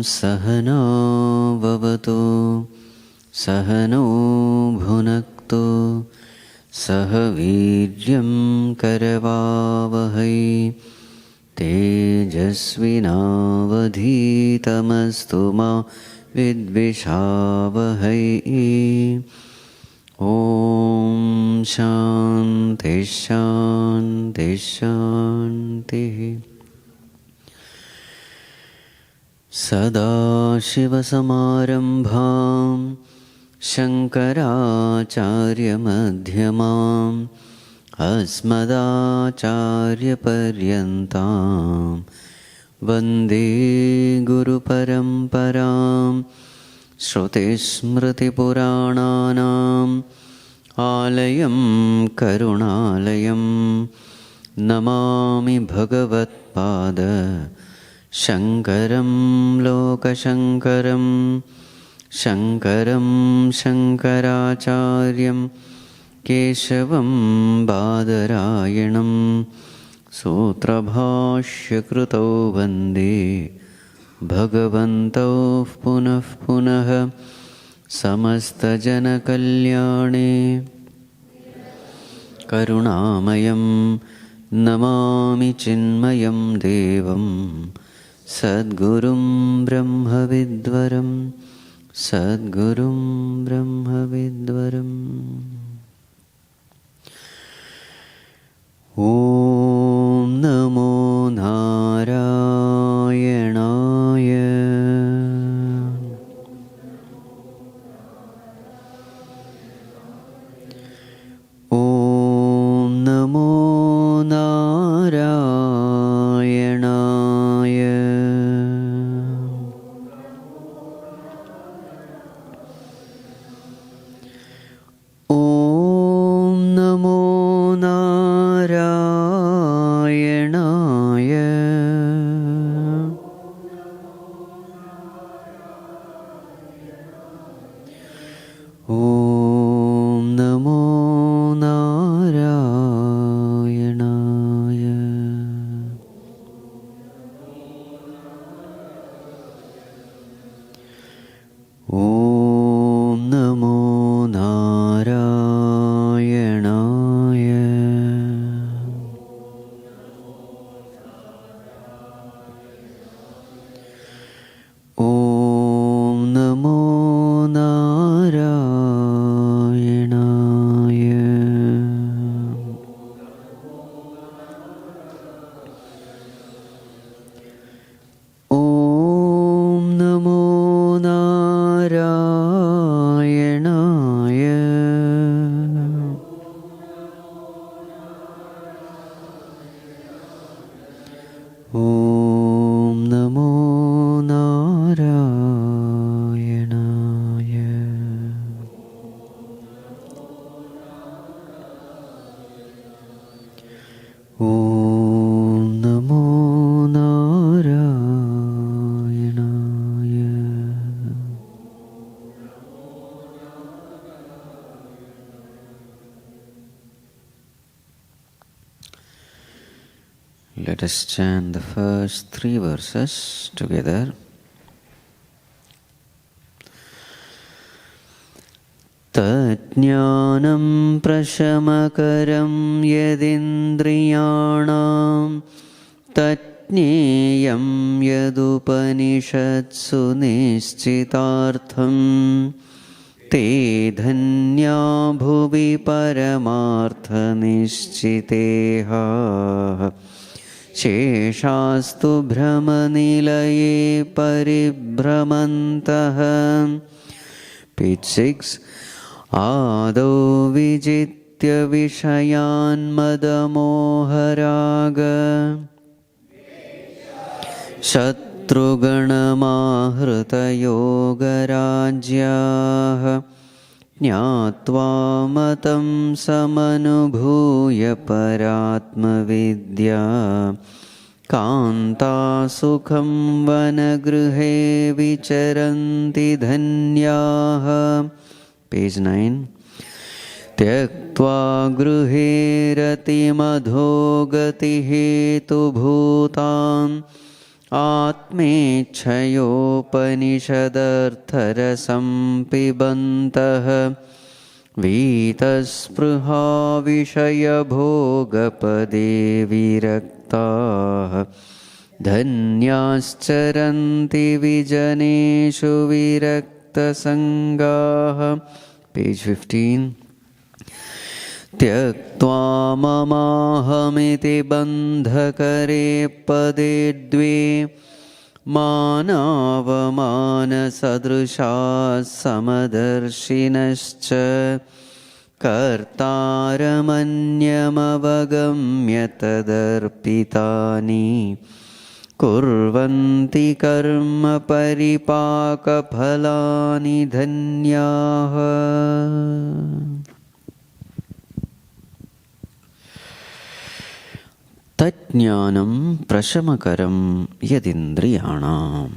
सहना भवतु सहनो भुनक्तु सह वीर्यं करवावहै तेजस्विनावधीतमस्तु मा विद्विषावहै। ॐ शान्ति शान्ति शान्तिः। सदाशिवसमारम्भां शङ्कराचार्यमध्यमाम् अस्मदाचार्यपर्यन्तां वन्दे गुरुपरम्परां। श्रुतिस्मृतिपुराणानाम् आलयं करुणालयं नमामि भगवत्पाद शङ्करं लोकशङ्करं शङ्करं शङ्कराचार्यं केशवं बादरायणं सूत्रभाष्यकृतौ वन्दे भगवन्तौ पुनः पुनः। समस्तजनकल्याणे करुणामयं नमामि चिन्मयं देवं सद्गुरुं ब्रह्मविद्वरं सद्गुरुं ब्रह्मविद्वरम्। ॐ नमो नारायणाय। ॐ नमो नारायणाय। ॐ नमो नारायणाय। ॐ नमो नारायणाय। ॐ नमो नारायणाय। ॐ नमो नारायणाय। ॐ नमो नारायणाय। ॐ नमो नारायणाय। ॐ नमो नारायणाय। Let us chant the first 3 verses together. तज्ज्ञानं प्रशमकरं यदिन्द्रियाणां तज्ज्ञेयं यदुपनिषत्सु निश्चितार्थं ते धन्या भुवि परमार्थनिश्चितेः शेषास्तु भ्रमनिलये परिभ्रमन्तः। Page 6. आदौ विजित्य विषयान्मदमोहराग शत्रुगणमाहृतयोगराज्याः ज्ञात्वा मतं समनुभूय परात्मविद्या कान्ता सुखं वनगृहे विचरन्ति धन्याः। Page 9. त्यक्त्वा गृहे रतिमधो गतिहेतुभूतां आत्मेच्छयोपनिषदर्थरसं पिबन्तः वीतस्पृहा विषयभोगपदे विरक्ताः धन्याश्चरन्ति विजनेषु विरक्तसङ्गाः. Page 15. त्यक्त्वा ममाहमिति बन्धकरे पदे द्वे मानावमानसदृशाः समदर्शिनश्च कर्तारमन्यमवगम्य तदर्पितानि कुर्वन्ति कर्म परिपाकफलानि धन्याः. तज्ज्ञानं प्रशमकरं यदिन्द्रियाणाम्.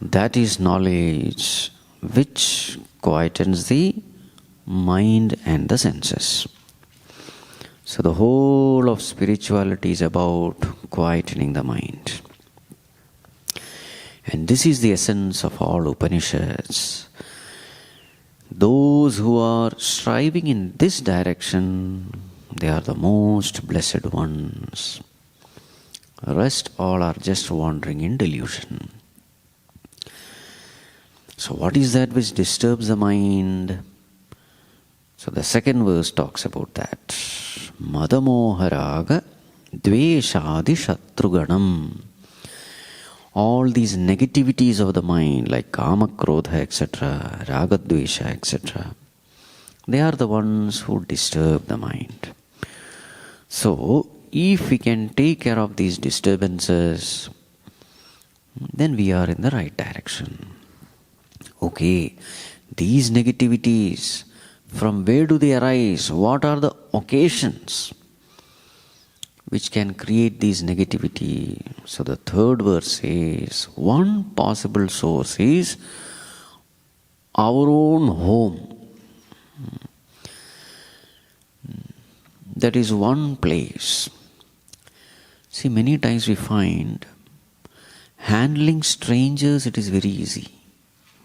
That is knowledge which quietens the mind and the senses. So the whole of spirituality is about quietening the mind. And this is the essence of all Upanishads. Those who are striving in this direction, they are the most blessed ones. The rest all are just wandering in delusion. So what is that which disturbs the mind? So the second verse talks about that. Madamoharaga dveshadi shatruganam. All these negativities of the mind like kama, krodha, etc., raga, dvesha, etc., they are the ones who disturb the mind. So, if we can take care of these disturbances, then we are in the right direction. Okay, these negativities, from where do they arise? What are the occasions which can create these negativity? So the third verse says, one possible source is our own home. That is one place. See, many times we find handling strangers, it is very easy.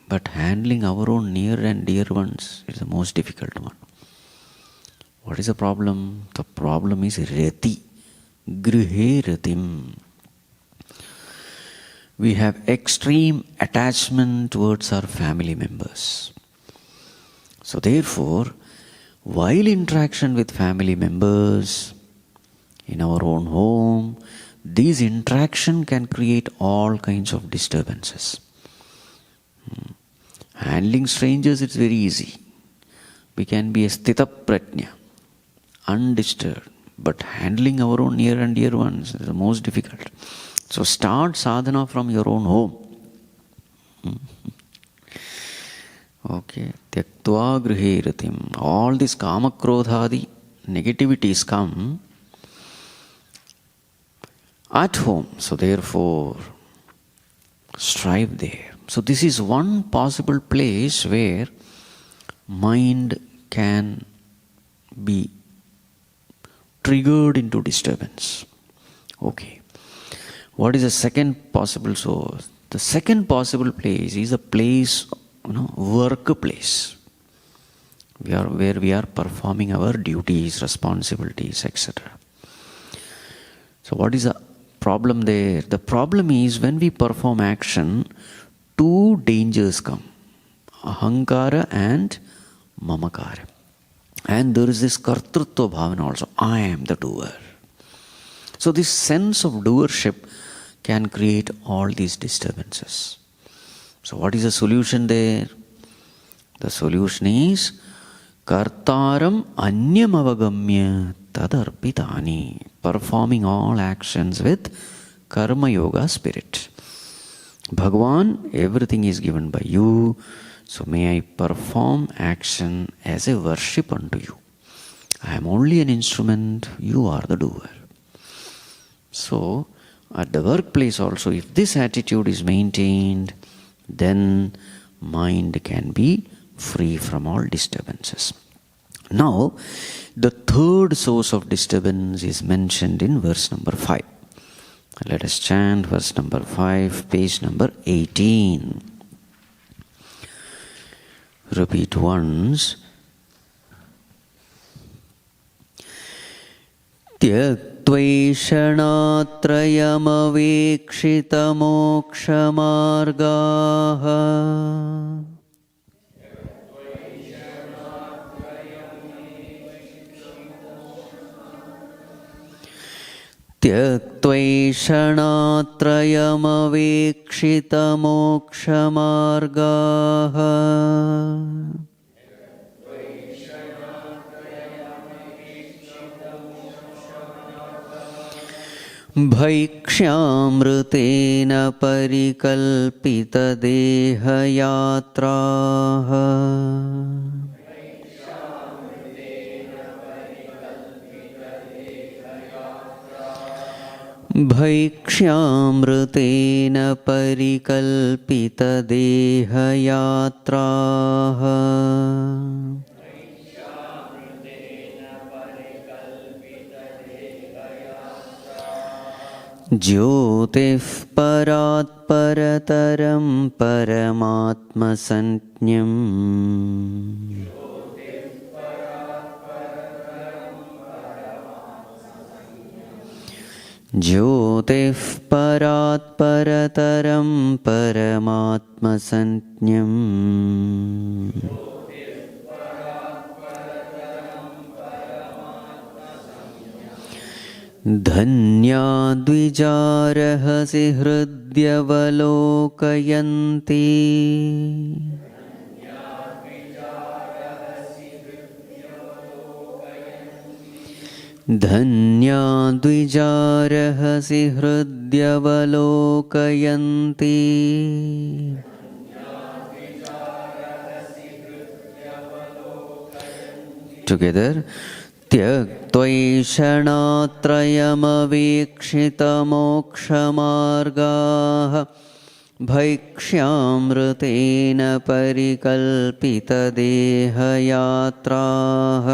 But handling our own near and dear ones is the most difficult one. What is the problem? The problem is rati. Grihe ratim. We have extreme attachment towards our family members. So therefore, while interaction with family members in our own home, these interaction can create all kinds of disturbances. Handling strangers, it's very easy. We can be a sthita prajna, undisturbed. But handling our own near and dear ones is the most difficult. So start sadhana from your own home. Okay. Tyaktva grihe ratim. All these kama, krodhadi negativities come at home. So therefore, strive there. So this is one possible place where mind can be triggered into disturbance. Okay. What is the second possible source? The second possible place is a place, workplace. Where we are performing our duties, responsibilities, etc. So what is the problem there? The problem is when we perform action, two dangers come. Ahankara and mamakara. And there is this kartrutva bhavana also. I am the doer. So this sense of doership can create all these disturbances. So what is the solution there? The solution is kartaram anyam avagamya tadarpitani. Performing all actions with karma yoga spirit. Bhagavan, everything is given by you. So may I perform action as a worship unto you. I am only an instrument, you are the doer. So, at the workplace also, if this attitude is maintained, then mind can be free from all disturbances. Now, the third source of disturbance is mentioned in verse number 5. Let us chant verse number 5, page number 18. Repeat once. त्यक्त्वैषणात्रयमवेक्षितमोक्षमार्गाः त्यक्त्वैषणात्रयमवेक्षितमोक्षमार्गाः भैक्ष्यामृतेन परिकल्पितदेहयात्राः भैक्ष्यामृतेन परिकल्पितदेहयात्राः ज्योतिः परात् परतरं परमात्मसञ्ज्ञम् ज्योतिः परात् परतरं परमात्मसञ्ज्ञम् धन्या द्विजारहसि हृद्यवलोकयन्ति धन्या द्विजारहसि हृद्यवलोकयन्ति Together. त्यक्त्वैषणात्रयमवेक्षितमोक्षमार्गाः भैक्ष्यामृतेन परिकल्पितदेहयात्राः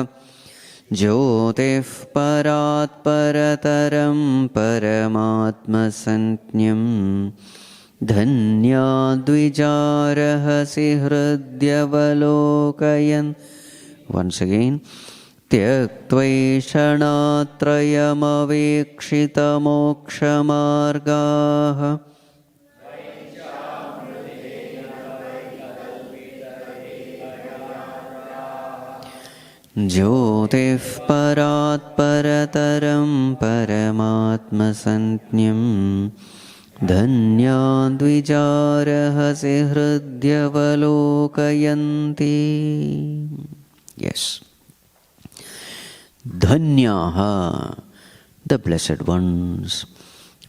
ज्योतिः परात् परतरं परमात्मसञ्ज्ञम् धन्या द्विजारहसि हृद्यवलोकयन्. Once again. त्यक्त्वैषणात्रयमवेक्षितमोक्षमार्गाः ज्योतिः परात् परतरं परमात्मसञ्ज्ञम् धन्या द्विजारहसि हृद्यवलोकयन्ति. Yes. Dhanyaha, the blessed ones.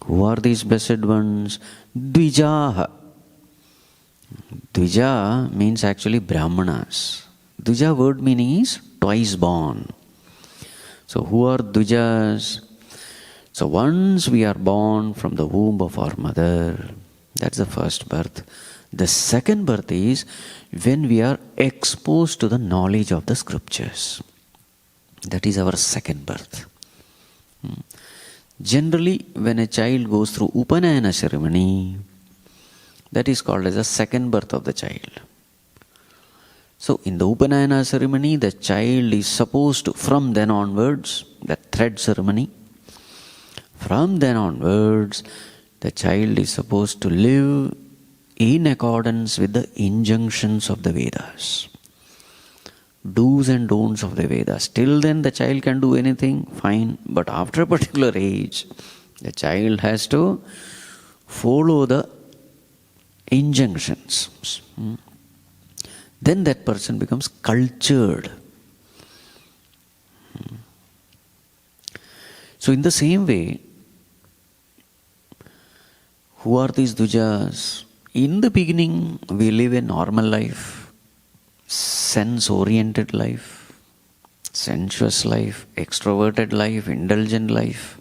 Who are these blessed ones? Dvijaha. Dvija means actually Brahmanas. Dvija word meaning is twice born. So who are Dvijas? So once we are born from the womb of our mother, that's the first birth. The second birth is when we are exposed to the knowledge of the scriptures. That is our second birth. Generally, when a child goes through Upanayana ceremony, that is called as the second birth of the child. So, in the Upanayana ceremony, the child is supposed to, from then onwards, that thread ceremony, from then onwards, the child is supposed to live in accordance with the injunctions of the Vedas. Do's and don'ts of the Vedas. Till then the child can do anything, fine. But after a particular age, the child has to follow the injunctions. Then that person becomes cultured. So in the same way, who are these Dvijas? In the beginning, we live a normal life. Sense-oriented life, sensuous life, extroverted life, indulgent life.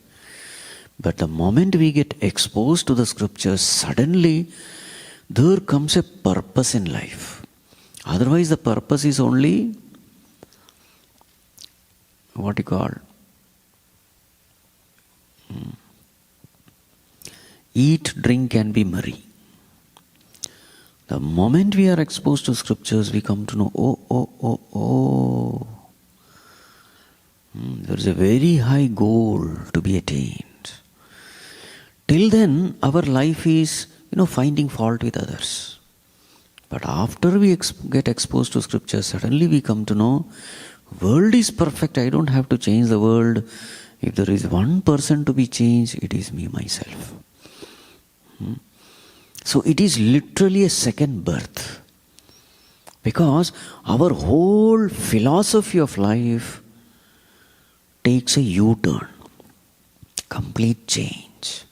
But the moment we get exposed to the scriptures, suddenly there comes a purpose in life. Otherwise the purpose is only what you call eat, drink and be merry. The moment we are exposed to scriptures, we come to know, there is a very high goal to be attained. Till then, our life is, finding fault with others. But after we get exposed to scriptures, suddenly we come to know, world is perfect, I don't have to change the world. If there is one person to be changed, it is me, myself. So it is literally a second birth. Because our whole philosophy of life takes a U-turn. Complete change.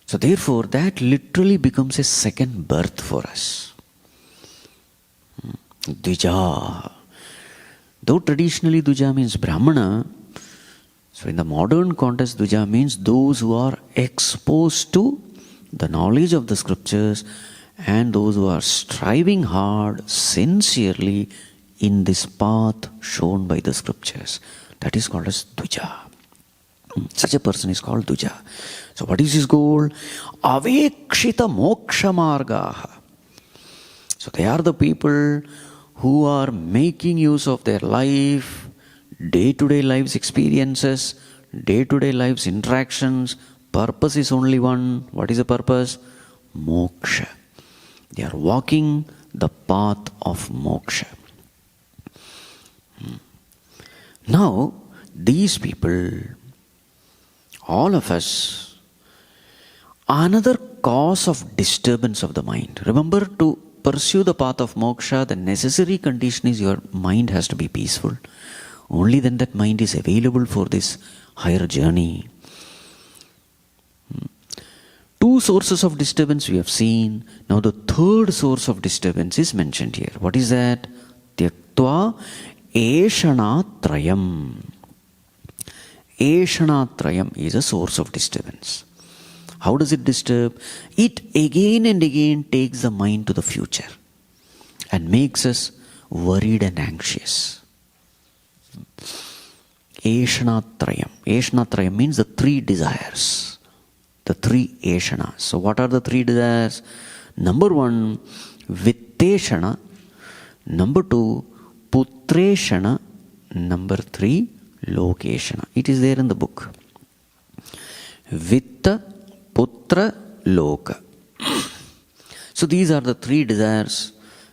So therefore, that literally becomes a second birth for us. Dvija. Though traditionally Dvija means Brahmana, so in the modern context, Dvija means those who are exposed to the knowledge of the scriptures and those who are striving hard, sincerely in this path shown by the scriptures. That is called as Dvija. Such a person is called Dvija. So what is his goal? Avekshita moksha margaha. So they are the people who are making use of their life, day-to-day life's experiences, day-to-day life's interactions. Purpose is only one. What is the purpose? Moksha. They are walking the path of moksha. Now, these people, all of us, another cause of disturbance of the mind. Remember, to pursue the path of moksha, the necessary condition is your mind has to be peaceful. Only then that mind is available for this higher journey. Two sources of disturbance we have seen. Now the third source of disturbance is mentioned here. What is that? Tyaktva eshanatrayam. Eshanatrayam is a source of disturbance. How does it disturb? It again and again takes the mind to the future and makes us worried and anxious. Eshanatrayam. Eshanatrayam means the three desires. The three eshanas. So what are the three desires? Number one, Vitteshna. Number two, Putreshna. Number three, Lokeshna. It is there in the book. Vitta, Putra, Loka. So these are the three desires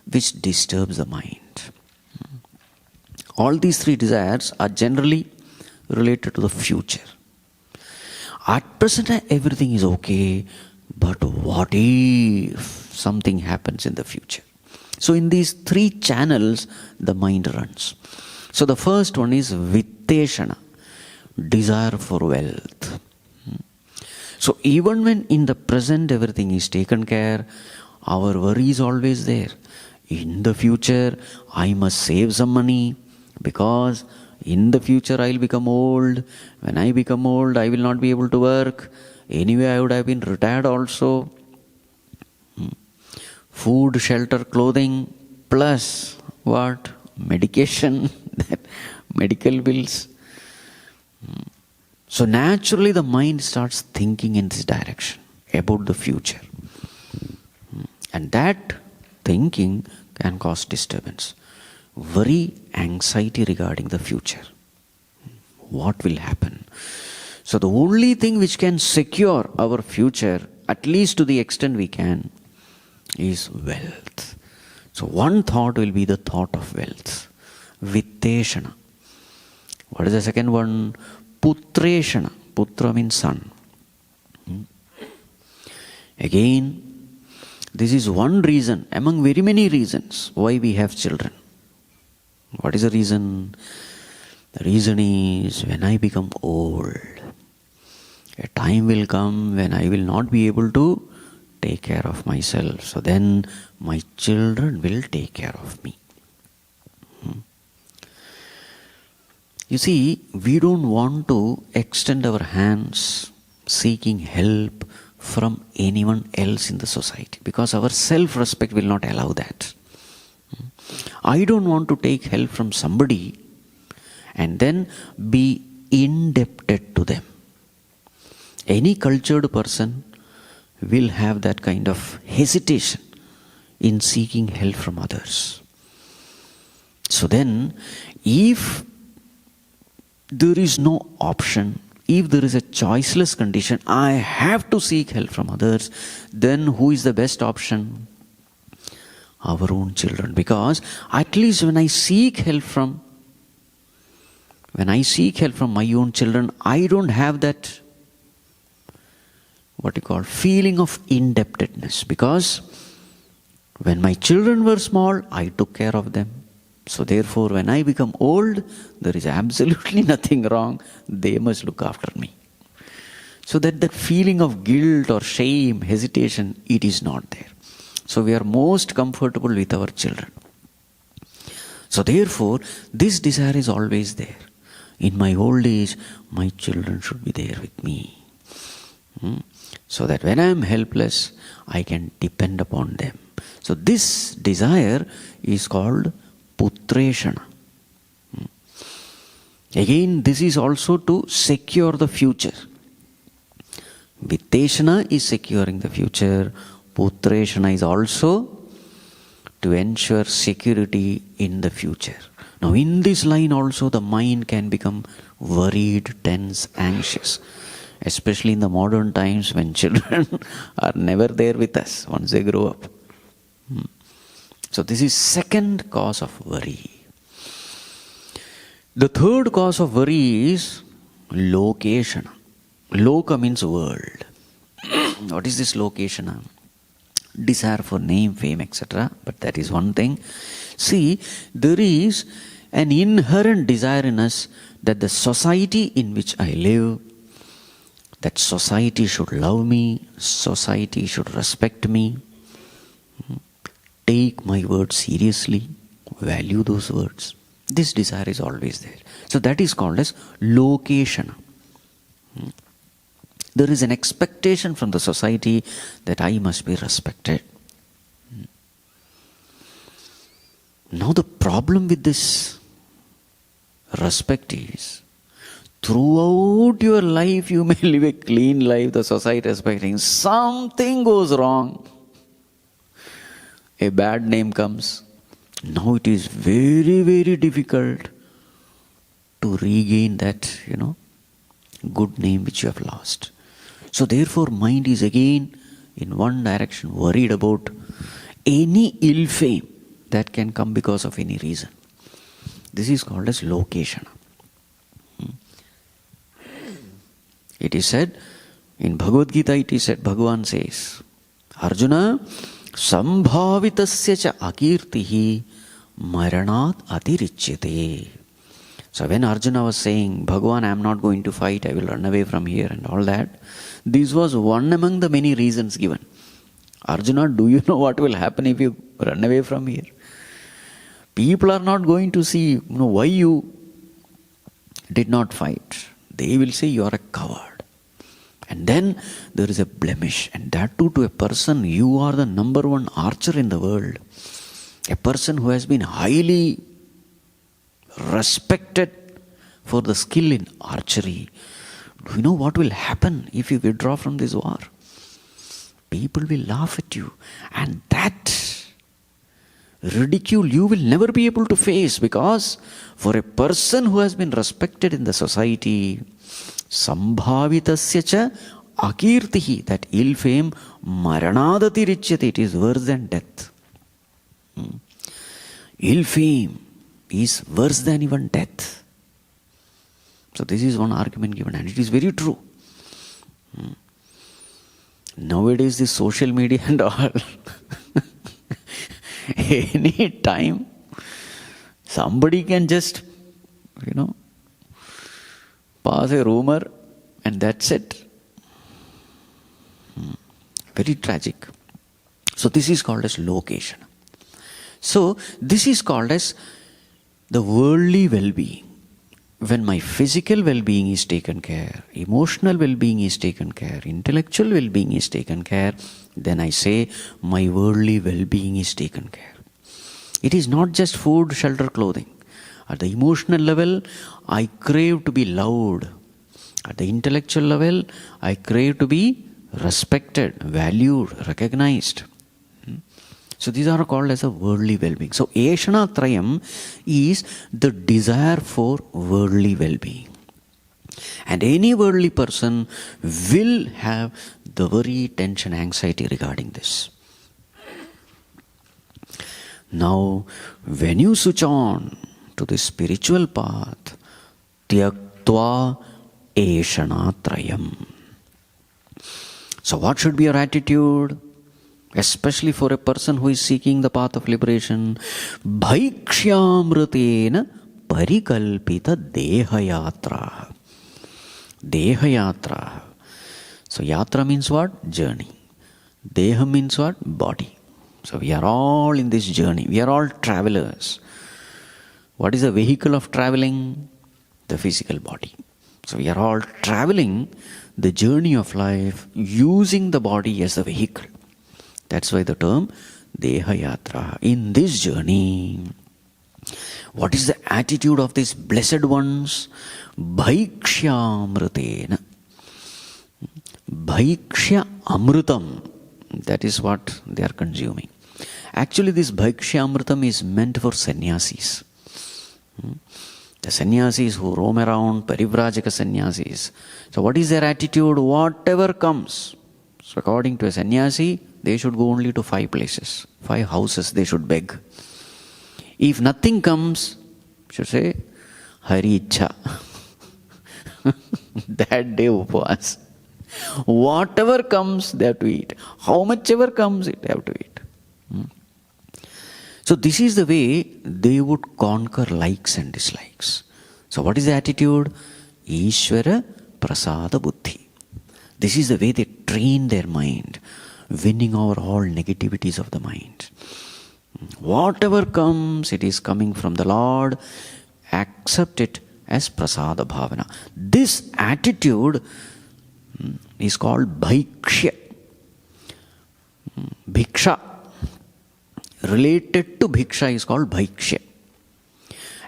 which disturbs the mind. All these three desires are generally related to the future. At present everything is okay, but what if something happens in the future? So in these three channels the mind runs. So the first one is Vitteshna, desire for wealth. So even when in the present everything is taken care, our worry is always there. In the future I must save some money, because in the future I will become old. When I become old, I will not be able to work. Anyway, I would have been retired also. Food, shelter, clothing, plus what? Medication, medical bills. So naturally the mind starts thinking in this direction about the future. And that thinking can cause disturbance. Worry, anxiety regarding the future. What will happen? So the only thing which can secure our future, at least to the extent we can, is wealth. So one thought will be the thought of wealth. Vitteshna. What is the second one? Putreshna. Putra means son. Again, this is one reason among very many reasons why we have children. What is the reason? The reason is, when I become old, a time will come when I will not be able to take care of myself. So then my children will take care of me. You see, we don't want to extend our hands seeking help from anyone else in the society, because our self-respect will not allow that. I don't want to take help from somebody and then be indebted to them. Any cultured person will have that kind of hesitation in seeking help from others. So then, if there is no option, if there is a choiceless condition, I have to seek help from others, then who is the best option? Our own children. Because at least when I seek help from my own children, I don't have that feeling of indebtedness. Because when my children were small, I took care of them. So therefore, when I become old, there is absolutely nothing wrong. They must look after me. So that feeling of guilt or shame, hesitation, it is not there. So we are most comfortable with our children. So therefore, this desire is always there. In my old age, my children should be there with me. So that when I am helpless, I can depend upon them. So this desire is called Putreshna. Again, this is also to secure the future. Vitteshna is securing the future. Putreshna is also to ensure security in the future. Now in this line also the mind can become worried, tense, anxious. Especially in the modern times when children are never there with us once they grow up. So this is second cause of worry. The third cause of worry is location. Loka means world. What is this location? Desire for name, fame, etc. But that is one thing. See, there is an inherent desire in us that the society in which I live, that society should love me, society should respect me, take my words seriously, value those words. This desire is always there. So that is called as location. There is an expectation from the society that I must be respected. Now the problem with this respect is, throughout your life you may live a clean life, the society respecting. Something goes wrong. A bad name comes. Now it is very, very difficult to regain that, good name which you have lost. So therefore mind is again in one direction worried about any ill fame that can come because of any reason. This is called as location. It is said, in Bhagavad Gita it is said, Bhagavan says, Arjuna, sambhavitasya cha akirtihi maranat atirichyate. So when Arjuna was saying, Bhagavan, I am not going to fight, I will run away from here and all that, this was one among the many reasons given. Arjuna, do you know what will happen if you run away from here? People are not going to see why you did not fight. They will say you are a coward. And then there is a blemish. And that too, to a person, you are the number one archer in the world. A person who has been highly respected for the skill in archery. Do you know what will happen if you withdraw from this war? People will laugh at you. And that ridicule you will never be able to face, because for a person who has been respected in the society, sambhavitasya cha akirtihi, that ill fame, maranadati richyate, it is worse than death. Ill fame is worse than even death. So this is one argument given, and it is very true. Nowadays this social media and all, any time somebody can just, pass a rumor and that's it. Very tragic. So this is called as location. So this is called as the worldly well-being. When my physical well-being is taken care, emotional well-being is taken care, intellectual well-being is taken care, then I say my worldly well-being is taken care. It is not just food, shelter, clothing. At the emotional level, I crave to be loved. At the intellectual level, I crave to be respected, valued, recognized. So these are called as a worldly well-being. So Eshana Trayam is the desire for worldly well-being. And any worldly person will have the very tension, anxiety regarding this. Now, when you switch on to the spiritual path, Tyaktva Eshana Trayam. So what should be your attitude? Especially for a person who is seeking the path of liberation. Bhaikshyamritena parikalpita dehayatra. Dehayatra. So yatra means what? Journey. Deha means what? Body. So we are all in this journey. We are all travelers. What is the vehicle of traveling? The physical body. So we are all traveling the journey of life using the body as the vehicle. That's why the term Dehayatra. In this journey, what is the attitude of these blessed ones? Bhaikshyamritena. Bhaiksha amrutam. That is what they are consuming. Actually, this Bhaikshyamritam is meant for sannyasis. The sannyasis who roam around, parivrajaka sannyasis. So what is their attitude? Whatever comes. So according to a sannyasi, they should go only to 5 places. 5 houses they should beg. If nothing comes, should say, Hari Ichha. That day upvas. Whatever comes, they have to eat. How much ever comes, they have to eat. So this is the way they would conquer likes and dislikes. So what is the attitude? Ishvara prasada buddhi. This is the way they train their mind, winning over all negativities of the mind. Whatever comes, it is coming from the Lord. Accept it as prasada bhavana. This attitude is called bhaiksha. Bhiksha. Related to bhiksha is called bhaiksha.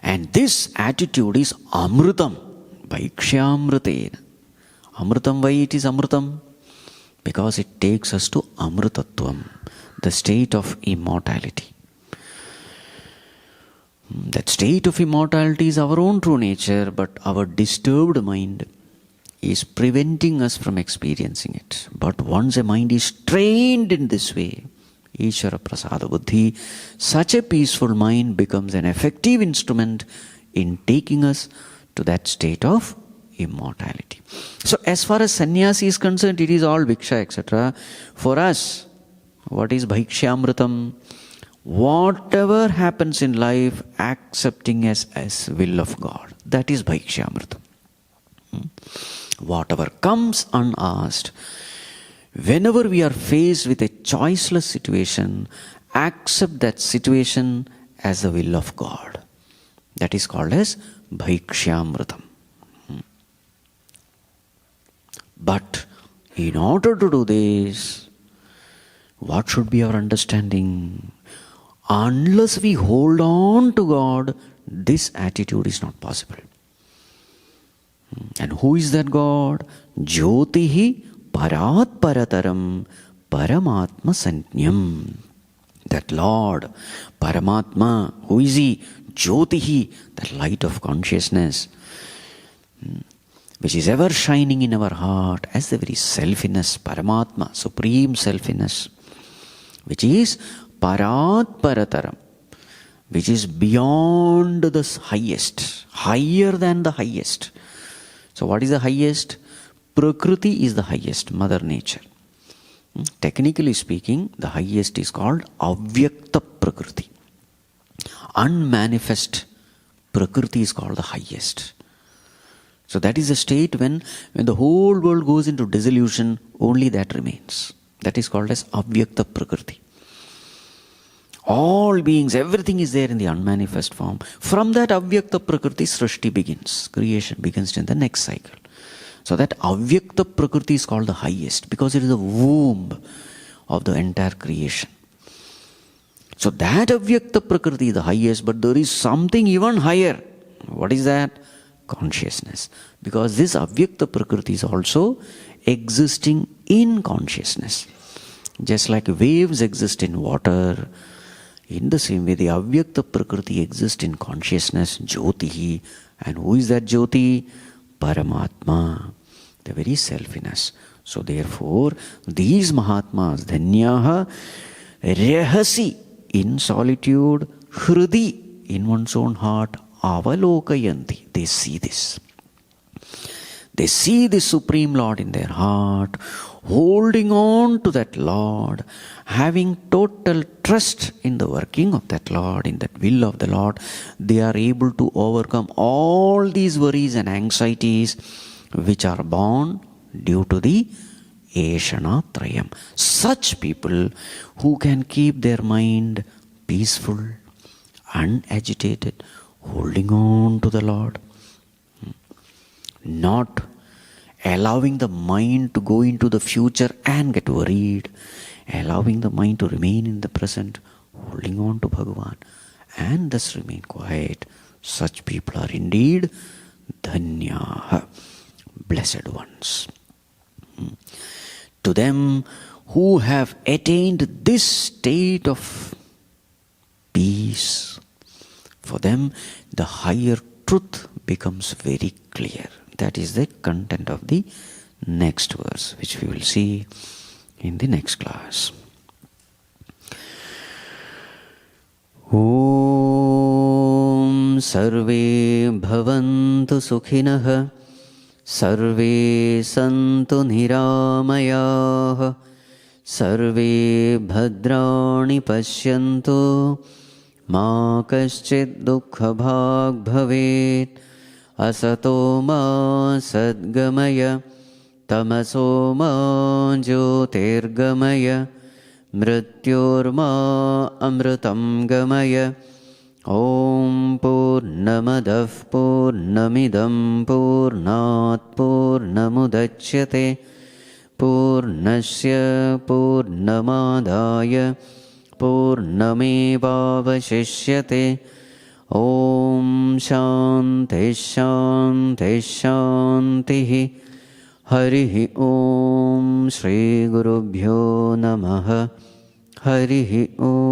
And this attitude is amrutam. Bhaikshyamritena. Amrutam, why it is amrutam? Because it takes us to amrutatvam, the state of immortality. That state of immortality is our own true nature, but our disturbed mind is preventing us from experiencing it. But once a mind is trained in this way, Ishvara prasada buddhi, such a peaceful mind becomes an effective instrument in taking us to that state of immortality. So as far as sannyasi is concerned, it is all bhiksha, etc. For us, what is bhaikshyamritam? Whatever happens in life, accepting as will of God. That is bhaikshyamritam. Whatever comes unasked, whenever we are faced with a choiceless situation, accept that situation as the will of God. That is called as bhaikshyamritam. But in order to do this, what should be our understanding? Unless we hold on to God, this attitude is not possible. And who is that God? Jyotihi parat parataram paramatma sanyam. That Lord, Paramatma, who is He? Jyotihi, that light of consciousness, which is ever shining in our heart as the very selfiness, Paramatma, supreme selfiness, which is parat parataram, which is beyond the highest, higher than the highest. So what is the highest? Prakriti is the highest, Mother Nature. Technically speaking, the highest is called avyakta prakriti. Unmanifest prakriti is called the highest. So that is the state when the whole world goes into dissolution, only that remains. That is called as avyakta prakriti. All beings, everything is there in the unmanifest form. From that avyakta prakriti, srishti begins. Creation begins in the next cycle. So that avyakta prakriti is called the highest because it is the womb of the entire creation. So that avyakta prakriti is the highest, but there is something even higher. What is that? consciousness. Because this avyakta prakriti is also existing in consciousness. Just like waves exist in water, in the same way the avyakta prakriti exists in consciousness, jyotihi. And who is that jyoti? Paramatma, the very selfiness. So therefore, these Mahatmas, Dhanyaha, Rahasi, in solitude, Hridi, in one's own heart, Avalokayanti, they see this. They see the Supreme Lord in their heart, holding on to that Lord, having total trust in the working of that Lord, in that will of the Lord. They are able to overcome all these worries and anxieties which are born due to the Eshana Trayam. Such people who can keep their mind peaceful, unagitated, holding on to the Lord, not allowing the mind to go into the future and get worried, allowing the mind to remain in the present, holding on to Bhagavan, and thus remain quiet. Such people are indeed Dhanyaha, blessed ones. To them who have attained this state of peace, for them the higher truth becomes very clear. That is the content of the next verse, which we will see in the next class. Om Sarve Bhavantu Sukhinah Sarve Santu Niramayah Sarve Bhadrani Pashyantu Ma Kaschid Dukha Bhag Bhavet Asato ma sadgamaya tamaso ma jyotirgamaya mrityorma amritam gamaya. Om Purnamadav Purnamidam Purnat Purnamudachyate Purnasya Purnamadaya Purnamevavashishyate. Om Shanti Shanti Shanti. Harihi Om Shri Gurubhyo Namaha. Harihi Om.